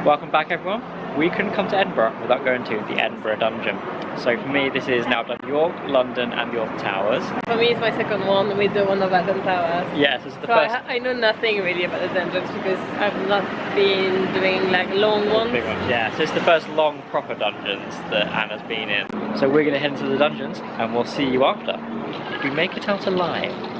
Welcome back everyone. We couldn't come to Edinburgh without going to the Edinburgh Dungeon. So for me this is now done York, London and York Towers. For me it's my second one with the one of London Towers. Yes, this is the so first. I know nothing really about the dungeons because I've not been doing like long ones. Big ones. Yeah, so it's the first long proper dungeons that Anna's been in. So we're going to head into the dungeons and we'll see you after. If we make it out alive.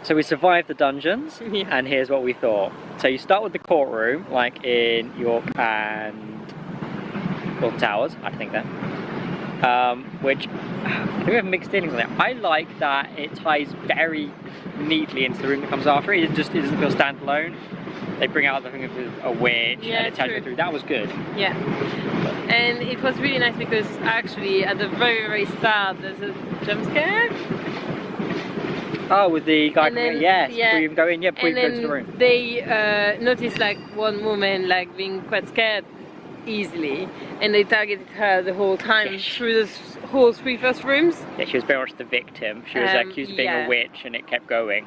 So we survived the dungeons, and here's what we thought. So you start with the courtroom, like in York and York Towers, I think that. Which, I think we have mixed feelings on it. I like that it ties very neatly into the room that comes after it. It doesn't feel standalone. They bring out the thing of a witch, and it ties you through. That was good. Yeah. And it was really nice because actually at the very start there's a jump scare. Oh, with the guy coming in, yes, yeah. before you even go in, before you go to the room. They noticed like one woman like being quite scared easily, and they targeted her the whole time through the whole three first rooms. Yeah, she was very much the victim. She was accused of being a witch, and it kept going.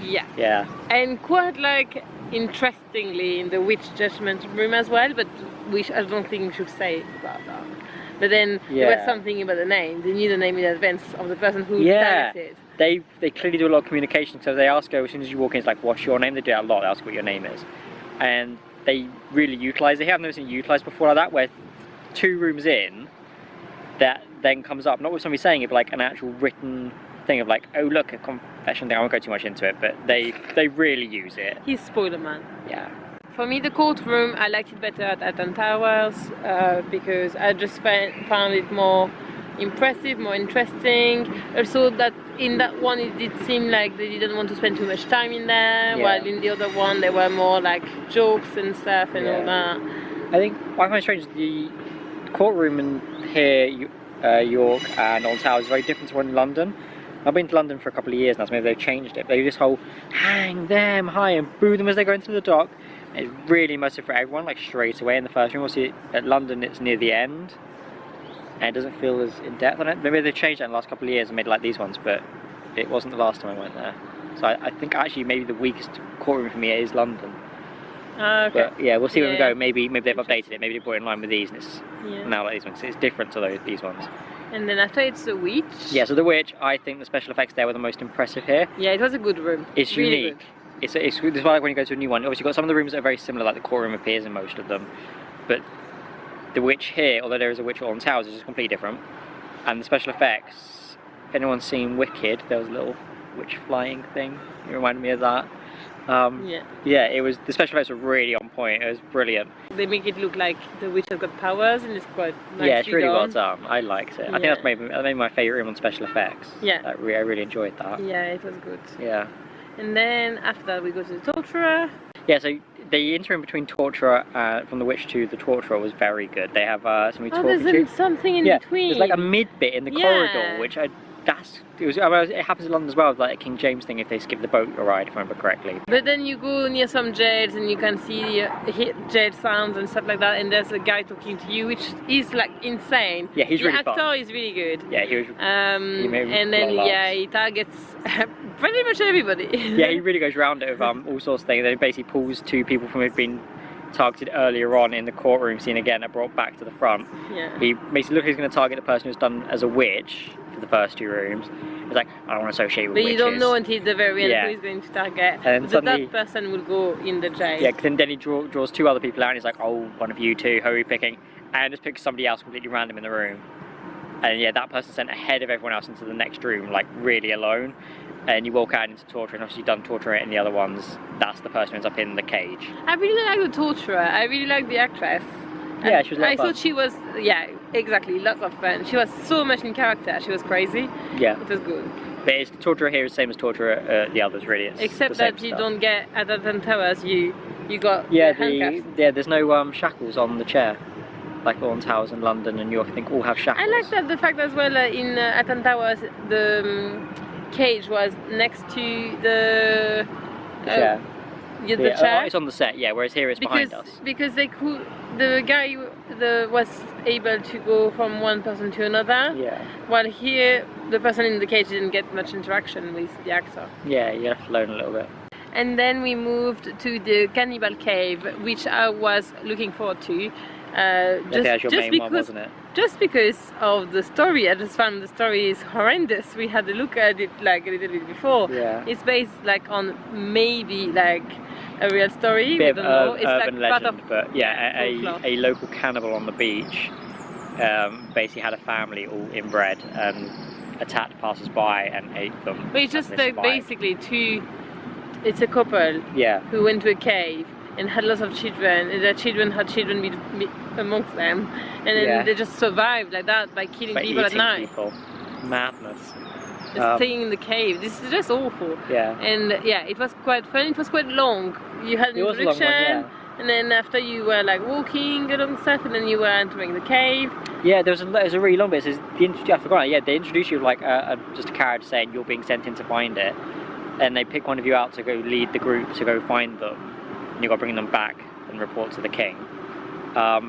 Yeah. Yeah. And quite like interestingly in the witch judgment room as well, but which I don't think we should say about that. But then there was something about the name. They knew the name in advance of the person who targeted. They clearly do a lot of communication, so they ask her as soon as you walk in, it's like, what's your name? They do that a lot, they ask what your name is. And they really utilise it. They haven't never seen it utilised before like that, where 2 rooms in, that then comes up, not with somebody saying it, but like an actual written thing of like, oh look, a confession thing. I won't go too much into it, but they really use it. He's spoiler man. Yeah. For me, the courtroom, I liked it better at London Towers because I just found it more impressive, more interesting. Also, that in that one it did seem like they didn't want to spend too much time in there, while in the other one there were more like jokes and stuff and all that. I think what I find strange is the courtroom in here, York and London Towers is very different to one in London. I've been to London for a couple of years now, so maybe they've changed it. They do this whole hang them high and boo them as they go into the dock. It's really immersive for everyone, like straight away in the first room. Obviously at London it's near the end, and it doesn't feel as in depth on it. Maybe they've changed that in the last couple of years and made it like these ones, but it wasn't the last time I went there. So I think actually maybe the weakest courtroom for me is London. Okay. But yeah, we'll see when we go. Maybe they've updated it. Maybe they brought it in line with these, and it's now like these ones. It's different to these ones. And then after it's the witch. Yeah, so the witch, I think the special effects there were the most impressive here. Yeah, it was a good room. It's really unique. It's why when you go to a new one, obviously you've got some of the rooms that are very similar, like the courtroom appears in most of them, but the witch here, although there is a witch on Towers, is just completely different. And the special effects, if anyone's seen Wicked, there was a little witch flying thing. It reminded me of that. Yeah, it was. The special effects were really on point. It was brilliant. They make it look like the witch has got powers, and it's quite nice. Yeah, it's really well done. I liked it. I think that's maybe my favourite room on special effects. Yeah, I really enjoyed that. Yeah, it was good. Yeah. And then after that we go to the torturer. Yeah, so the interim between torturer from the witch to the torturer was very good. They have somebody talking to you. There's something in between. There's like a mid bit in the corridor, which it happens in London as well, like a King James thing if they skip the boat ride, if I remember correctly. But then you go near some jails and you can see jail sounds and stuff like that, and there's a guy talking to you, which is like insane. Yeah, he's really fun. The actor is really good. Yeah, he was. And then he targets pretty much everybody. Yeah, he really goes around it with all sorts of things. Then he basically pulls 2 people from who've been targeted earlier on in the courtroom scene again and brought back to the front. Yeah. He basically looks like he's going to target the person who's done as a witch for the first 2 rooms. He's like, I don't want to associate with witches. But you don't know until the very end who he's going to target. And suddenly, that person will go in the jail. Yeah, then he draws 2 other people out and he's like, oh, one of you 2, who are we picking? And just picks somebody else completely random in the room. And yeah, that person's sent ahead of everyone else into the next room, like really alone. and you walk out into torture, and obviously you've done torture in the other ones, that's the person who ends up in the cage. I really like the torturer. I really like the actress. Yeah, she was a lot of fun. I thought she was, yeah, exactly, lots of fun. She was so much in character. She was crazy. Yeah. It was good. But it's, torturer here is the same as torturer the others, really. It's except that you don't get at Alton Towers. You got handcuffs. There's no shackles on the chair, like Alton Towers in London and New York. I think all have shackles. I like that the fact as well in Alton Towers the cage was next to the chair. The chair. It's on the set, yeah. Whereas here it's behind us. Because they could, the guy was able to go from one person to another. Yeah. While here, the person in the cage didn't get much interaction with the actor. Yeah, you're left alone a little bit. And then we moved to the cannibal cave, which I was looking forward to. That's your main one, wasn't it? Just because of the story. I just found the story is horrendous. We had a look at it like a little bit before. Yeah. It's based like on maybe like a real story. Bit we don't know. It's urban like legend, but yeah, a local cannibal on the beach basically had a family all inbred and attacked passers-by and ate them. But it's just basically it's a couple who went to a cave and had lots of children, and their children had children amongst them, and then they just survived like that by killing people at night. Madness. Just staying in the cave. This is just awful. Yeah. And yeah, it was quite fun. It was quite long. You had an introduction, and then after you were like walking along stuff, and then you were entering the cave. Yeah, there's a really long bit. It says I forgot. Yeah, they introduce you like just a character saying you're being sent in to find it, and they pick one of you out to go lead the group to go find them. And you've got to bring them back and report to the king. But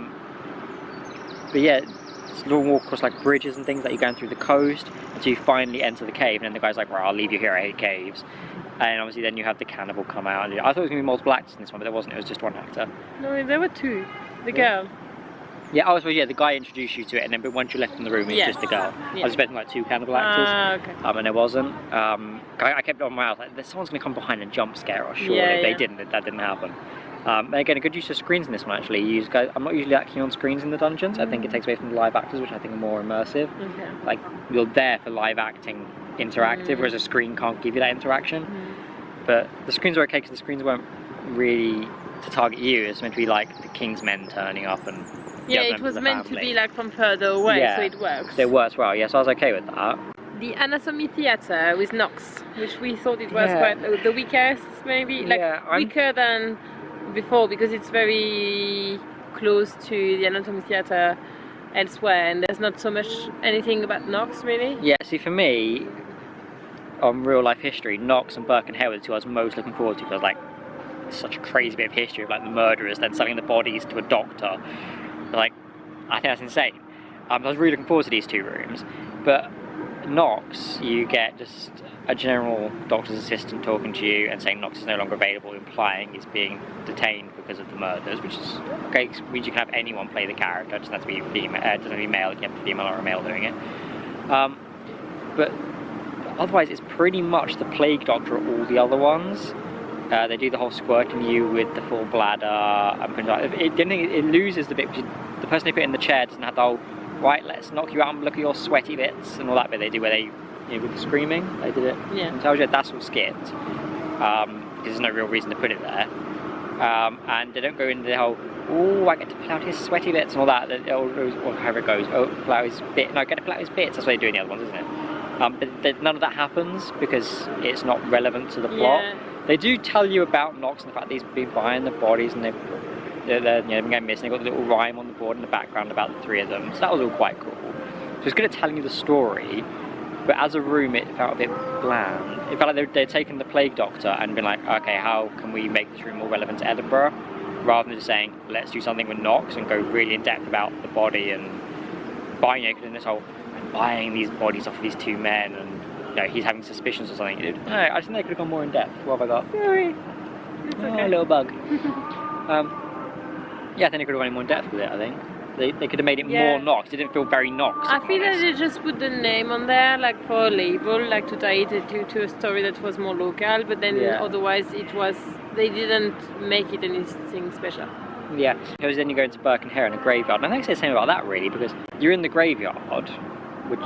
yeah, it's a long walk across like bridges and things, like you're going through the coast until you finally enter the cave, and then the guy's like, right, I'll leave you here, I hate caves. And obviously then you have the cannibal come out. And I thought it was going to be multiple actors in this one, but there wasn't, it was just one actor. No, there were two. The girl. Yeah, I suppose, the guy introduced you to it, and then but once you left in the room, it's just the girl. I was expecting like two cannibal actors, okay. And there wasn't. I kept it on my mouth, like, someone's going to come behind and jump scare us, surely. They didn't, that didn't happen. And again, a good use of screens in this one, actually. I'm not usually that keen on screens in the dungeons. I think it takes away from the live actors, which I think are more immersive. Okay. Like, you're there for live acting interactive, whereas a screen can't give you that interaction. But the screens were okay, because the screens weren't really to target you. It's meant to be like the king's men turning up and it was meant to be like from further away, so it works. So it works well, so I was okay with that. The Anatomy Theatre with Knox, which we thought it was quite the weakest, maybe, weaker than before, because it's very close to the Anatomy Theatre elsewhere, and there's not so much anything about Knox, really. Yeah, see, for me, on real life history, Knox and Burk and Hare were the two I was most looking forward to, because like, it's such a crazy bit of history of like the murderers then selling the bodies to a doctor. Like, I think that's insane. I was really looking forward to these two rooms, but Knox, you get just a general doctor's assistant talking to you and saying Knox is no longer available, implying he's being detained because of the murders, which is okay, it means you can have anyone play the character. It doesn't have to be female, it doesn't have to be male, you can have a female or a male doing it. But otherwise, it's pretty much the plague doctor at all the other ones. They do the whole squirting you with the full bladder and things like that. It loses the bit, because the person they put in the chair doesn't have the whole, right, let's knock you out and look at your sweaty bits and all that bit they do, where they, with the screaming, they did it. Yeah. And tells you that's all skipped, because there's no real reason to put it there. And they don't go into the whole, oh, I get to pull out his sweaty bits and all that, or however it goes, pull out his bit, no, I get to pull out his bits, that's what they do in the other ones, isn't it? But none of that happens, because it's not relevant to the plot. Yeah. They do tell you about Knox and the fact that he's been buying the bodies and they've been going missing. They've got the little rhyme on the board in the background about the three of them. So that was all quite cool. So it's good at telling you the story, but as a room it felt a bit bland. It felt like they'd taken the plague doctor and been like, okay, how can we make this room more relevant to Edinburgh? Rather than just saying, let's do something with Knox and go really in depth about the body and buying it, in this whole buying these bodies off of these two men and he's having suspicions or something. No, I think they could have gone more in depth. What have I got? Sorry. It's okay. A little bug. Yeah, I think they could have gone more in depth with it, I think. They could have made it more Knox. It didn't feel very Knox. I feel that they just put the name on there, like for a label, like to tie it to a story that was more local, but then otherwise they didn't make it anything special. Yeah, because then you go into Burk and Hare in a graveyard, and I think it's the same about that really, because you're in the graveyard, which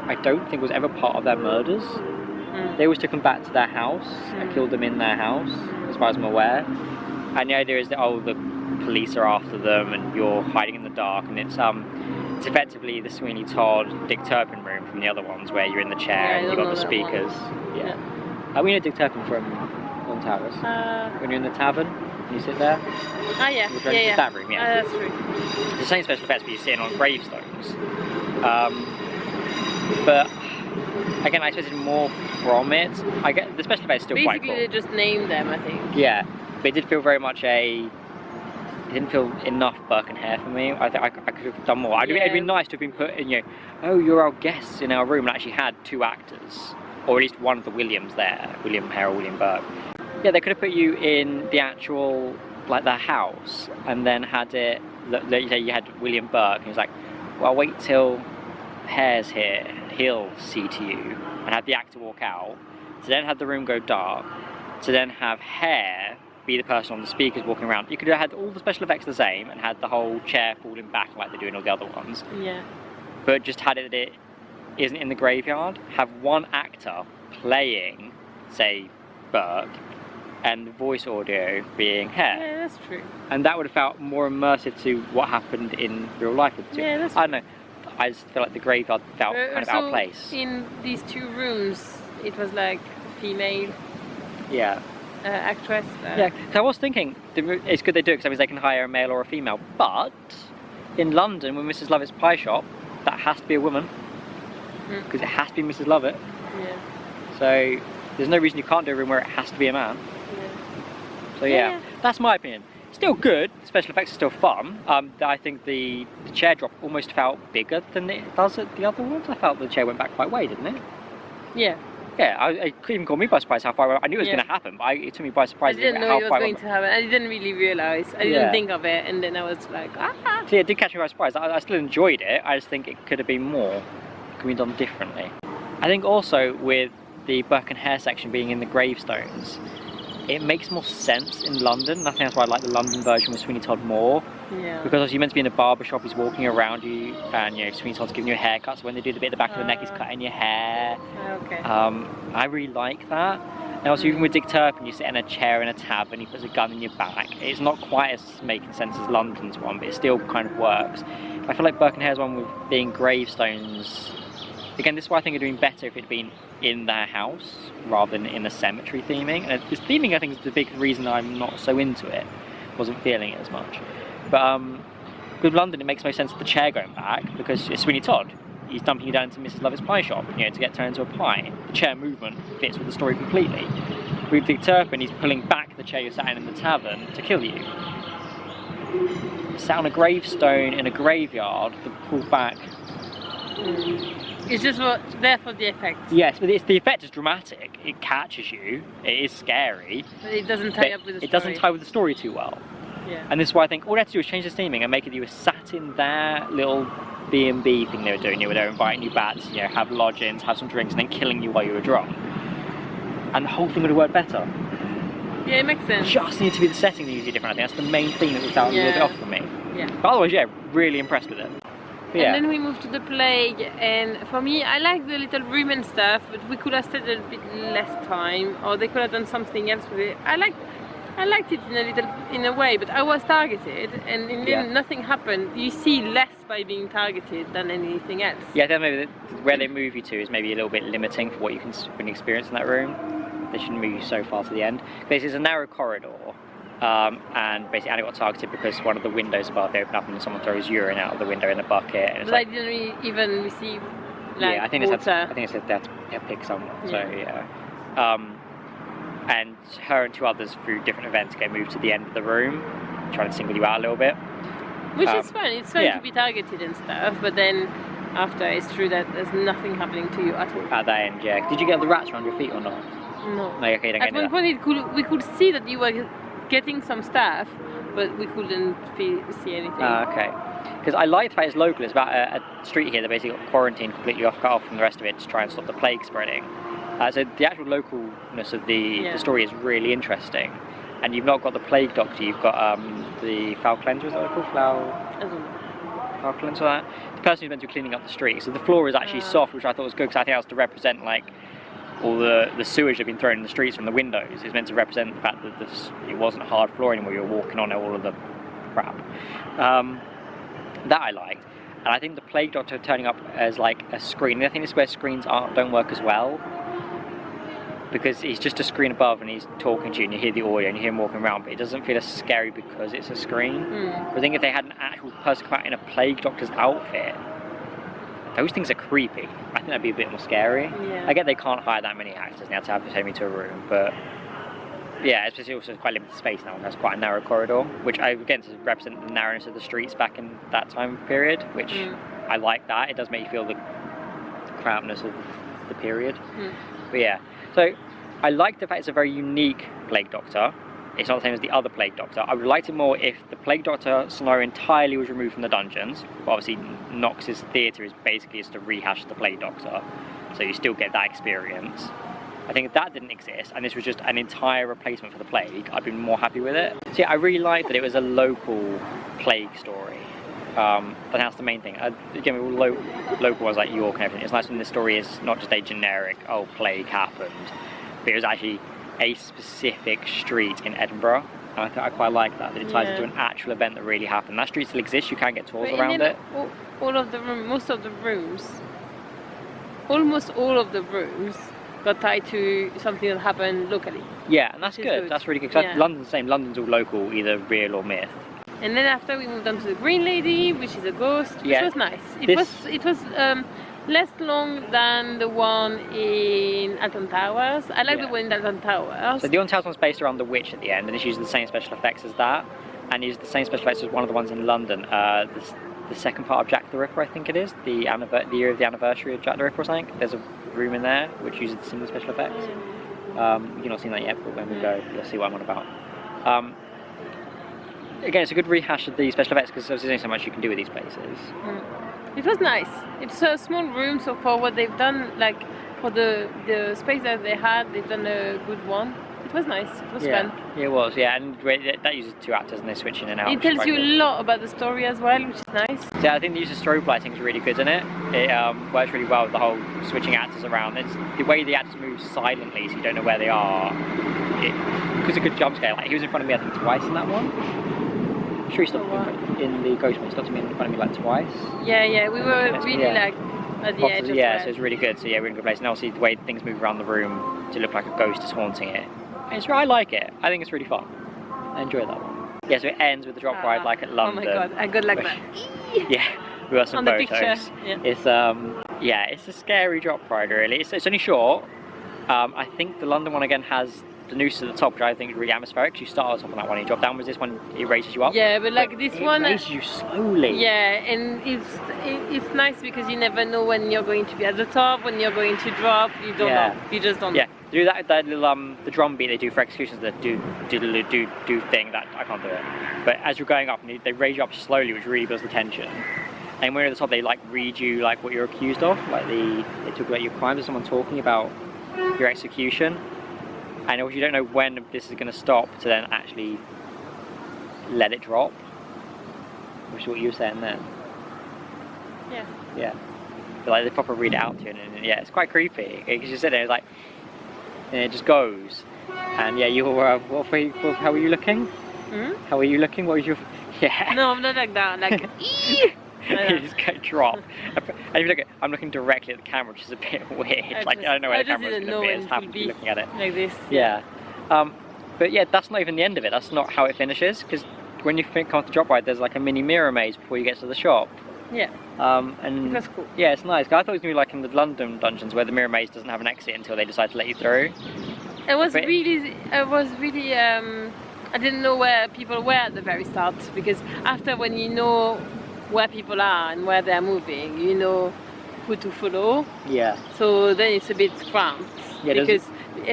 I don't think was ever part of their murders. They always took them back to their house and killed them in their house, as far as I'm aware. And the idea is that the police are after them and you're hiding in the dark, and it's effectively the Sweeney Todd Dick Turpin room from the other ones where you're in the chair and you've got the speakers. We know Dick Turpin from On Towers. When you're in the tavern, you sit there. That room, that's true. It's the same special effects, but you're sitting on gravestones. But again, I expected more from it. I get the special effects still quite cool. Basically, they just named them, I think. Yeah, but it did feel very much it didn't feel enough Burk and Hare for me. I think I could have done more. It'd be nice to have been put in, oh, you're our guests in our room, and actually had 2 actors, or at least one of the Williams there, William Hare or William Burke. Yeah, they could have put you in the actual, like, the house, and then had it, you had William Burke, and he was like, well, wait till Hare's here, he'll see to you, and have the actor walk out, to then have the room go dark, to then have Hare be the person on the speakers walking around. You could have had all the special effects the same, and had the whole chair falling back like they do in all the other ones. Yeah. But just had it that it isn't in the graveyard, have one actor playing, say, Burke, and the voice audio being Hare. Yeah, that's true. And that would have felt more immersive to what happened in real life with the two. Yeah, that's I don't know. I just feel like the graveyard felt kind of out of place. In these 2 rooms, it was like female actress. Yeah, so I was thinking, it's good they do it because that means they can hire a male or a female. But in London, with Mrs. Lovett's Pie Shop, that has to be a woman. Because it has to be Mrs. Lovett. Yeah. So there's no reason you can't do a room where it has to be a man. So yeah, that's my opinion. Still good, the special effects are still fun. I think the chair drop almost felt bigger than it does at the other ones. I felt the chair went back quite way, didn't it? Yeah. Yeah, it even caught me by surprise how far I knew it was going to happen, but it took me by surprise. I didn't know it was going to happen. I didn't really realise. I didn't think of it, and then I was like, So yeah, it did catch me by surprise. I still enjoyed it. I just think it could have been more. It could have been done differently. I think also with the Burk and Hare section being in the gravestones, it makes more sense in London, and I think that's why I like the London version with Sweeney Todd more. Yeah. Because obviously you're meant to be in a barber shop, he's walking around you, and Sweeney Todd's giving you a haircut, so when they do the bit at the back of the neck, he's cutting your hair. Okay. I really like that. And also even with Dick Turpin, you sit in a chair in a tavern, he puts a gun in your back. It's not quite as making sense as London's one, but it still kind of works. I feel like Burk and Hare's one with being gravestones, again, this is why I think it would have been better if it had been in their house rather than in a cemetery theming. And this theming, I think, is the big reason I'm not so into it. Wasn't feeling it as much. But with London, it makes no sense with the chair going back because it's Sweeney Todd. He's dumping you down into Mrs. Lovett's Pie Shop, to get turned into a pie. The chair movement fits with the story completely. With Dick Turpin, he's pulling back the chair you're sat in the tavern to kill you. Sat on a gravestone in a graveyard, the pull back. It's just there for the effect. Yes, but the effect is dramatic. It catches you. It is scary. But it doesn't tie up with the story. It doesn't tie with the story too well. Yeah. And this is why I think all they have to do is change the theming and make it you were sat in their little B&B thing they were doing. Where they're inviting you back to have lodgings, have some drinks, and then killing you while you were drunk. And the whole thing would have worked better. Yeah, it makes sense. Just need to be the setting that usually different. I think that's the main thing that was out a little bit off for me. Yeah. But otherwise, really impressed with it. And then we moved to the plague, and for me, I like the little room and stuff, but we could have stayed a bit less time, or they could have done something else with it. I liked it in a way, but I was targeted, and in the end, nothing happened. You see less by being targeted than anything else. Yeah, I think maybe where they move you to is maybe a little bit limiting for what you can experience in that room. They shouldn't move you so far to the end. This is a narrow corridor. And basically Annie got targeted because one of the windows above they open up and someone throws urine out of the window in a bucket. And it's but I didn't even receive water. I think they had to pick someone. So and her and 2 others through different events get moved to the end of the room, trying to single you out a little bit. Which is fun. It's fun to be targeted and stuff, but then after it's true that there's nothing happening to you at all. At that end, yeah. Did you get the rats around your feet or not? No. No, okay, don't At one point we could see that you were getting some stuff, but we couldn't see anything. Okay. Because I like the fact it's local. It's about a street here that basically got quarantined completely cut off from the rest of it to try and stop the plague spreading. So the actual localness of the story is really interesting. And you've not got the plague doctor, you've got the foul cleanser, is that what they're called? Foul cleanser, that? The person who's meant to be cleaning up the street. So the floor is actually soft, which I thought was good because I think that was to represent like all the sewage had been thrown in the streets from the windows. It's meant to represent the fact that it wasn't hard floor anymore, you were walking on all of the crap. That I liked. And I think the Plague Doctor turning up as like a screen, I think this is where screens don't work as well. Because he's just a screen above and he's talking to you and you hear the audio and you hear him walking around, but it doesn't feel as scary because it's a screen. I think if they had an actual person come out in a Plague Doctor's outfit, those things are creepy. I think that'd be a bit more scary. Yeah. I get they can't hire that many actors and they have to take me to a room, but yeah, especially also quite limited space now. It has quite a narrow corridor, which again to represent the narrowness of the streets back in that time period, which I like that. It does make you feel the crampedness of the period. But yeah, so I like the fact it's a very unique Plague Doctor. It's not the same as the other Plague Doctor. I would have liked it more if the Plague Doctor scenario entirely was removed from the dungeons. But obviously Knox's theatre is basically just to rehash the Plague Doctor, so you still get that experience. I think if that didn't exist and this was just an entire replacement for the Plague, I'd be more happy with it. So yeah, I really liked that it was a local Plague story. And that's the main thing. Again, with all local ones like York and everything, it's nice when the story is not just a generic, oh, plague happened, but it was actually a specific street in Edinburgh. And I quite like that it ties into an actual event that really happened. That street still exists, you can get tours around it. Almost all of the rooms got tied to something that happened locally. Yeah, and that's good. That's really good. Because London's the same. London's all local, either real or myth. And then after we moved on to the Green Lady, which is a ghost, which was nice. It was less long than the one in Alton Towers. I like the one in Alton Towers. So the Alton Towers one's based around the witch at the end, and it's using the same special effects as that, and uses the same special effects as one of the ones in London. The second part of Jack the Ripper, I think it is, the year of the anniversary of Jack the Ripper or something. There's a room in there which uses similar special effects. You've not seen that yet, but when we go, you'll see what I'm on about. Again, it's a good rehash of the special effects because there's only so much you can do with these places. It was nice. It's a small room, so for what they've done, like for the space that they had, they've done a good one. It was nice. It was fun. Yeah, it was. Yeah, and that uses two actors and they switch in and out. It tells you a lot about the story as well, which is nice. So yeah, I think the use of strobe lighting is really good in it. It works really well with the whole switching actors around. It's the way the actors move silently, so you don't know where they are. Because a good jump scare. Like he was in front of me, I think twice in that one. I'm sure he stopped in the ghost one. He stopped me in front of me like twice. Yeah, we were really like at the edge. Yeah, so it's really good. So yeah, we're in a good place. And obviously the way things move around the room to look like a ghost is haunting it. I like it. I think it's really fun. I enjoy that one. Yeah, so it ends with the drop ride like at London. Oh my god, I got like that. Yeah, we got some photos. Yeah. It's a scary drop ride really. It's only short. I think the London one again has the noose at the top, which I think is really atmospheric. Because you start on top on that one, you drop down. Was this one? It raises you up. Yeah, but like this one, it raises you slowly. Yeah, and it's nice because you never know when you're going to be at the top, when you're going to drop. You don't know. You just don't know. Yeah, do that little the drum beat they do for executions, that do thing that I can't do it. But as you're going up, and they raise you up slowly, which really builds the tension. And when you're at the top, they like read you like what you're accused of. Like they talk about your crimes. There's someone talking about your execution. And you don't know when this is going to stop to then actually let it drop, which is what you were saying then. Yeah. So like they proper read it out to you, and yeah, it's quite creepy. Because you sit there, it's like, and it just goes. And yeah, you're how are you looking? How are you looking? What was your? Yeah. No, I'm not like that. Like. You just go drop. And you look at, I'm looking directly at the camera, which is a bit weird. I don't know where the camera's going to be. I just happen to be looking at it. Like this. Yeah. But yeah, that's not even the end of it. That's not how it finishes. Because when you come off the drop ride, there's like a mini mirror maze before you get to the shop. Yeah. And that's cool. Yeah, it's nice. I thought it was going to be like in the London Dungeons where the mirror maze doesn't have an exit until they decide to let you through. I was really. I didn't know where people were at the very start, because after, when you know where people are and where they're moving, you know who to follow. Yeah. So then it's a bit cramped. Yeah, because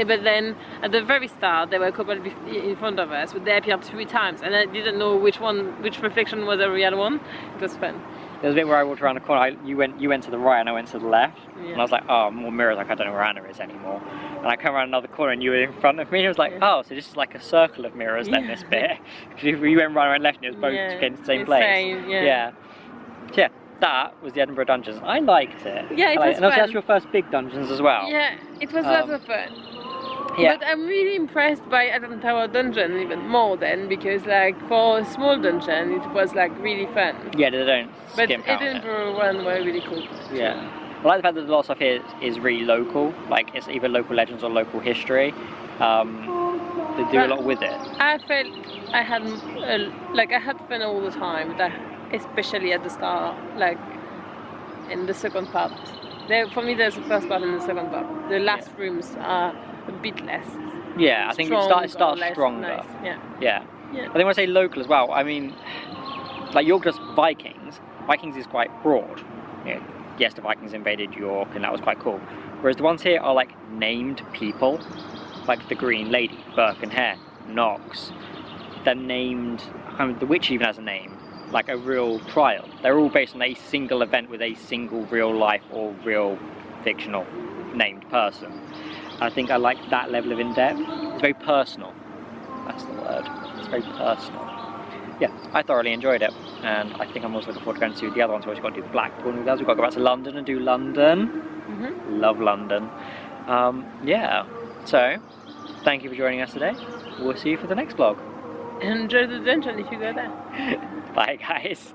but then at the very start there were a couple in front of us, but they appeared 3 times, and I didn't know which reflection was a real one. It was fun. There was a bit where I walked around the corner. You went to the right and I went to the left, and I was like, oh, more mirrors. Like I don't know where Anna is anymore. And I come around another corner and you were in front of me. And I was like, oh, so this is like a circle of mirrors then. This bit. Because we went right and left, and it was both against the same place. Yeah, that was the Edinburgh Dungeons. I liked it. Yeah, it was and also fun. that's your first big dungeons as well. Yeah, it was lots of fun. Yeah. But I'm really impressed by Adam Tower Dungeon even more then, because like for a small dungeon it was like really fun. Yeah, they don't But skimp out on it. Edinburgh one were really cool. Yeah. I like the fact that a lot of stuff here is really local, like it's either local legends or local history. They do a lot with it. I felt I had I had fun all the time, but especially at the start, like in the second part. For me, there's the first part and the second part. The last rooms are a bit less. Yeah, I think it starts stronger. Nice. Yeah. Yeah. Yeah. I think when I say local as well, I mean, like York just Vikings. Vikings is quite broad. You know, yes, the Vikings invaded York, and that was quite cool. Whereas the ones here are like named people, like the Green Lady, Burk and Hare, Knox. They're named. The witch even has a name, like a real trial. They're all based on a single event with a single real life or real fictional named person. I think I like that level of in-depth. It's very personal. That's the word. It's very personal. Yeah, I thoroughly enjoyed it, and I think I'm also looking forward to going to the other ones. We've got to do Blackpool with us. We've got to go back to London and do London. Mm-hmm. Love London. Yeah. So, thank you for joining us today. We'll see you for the next vlog. Enjoy the dungeon if you go there. Bye, guys.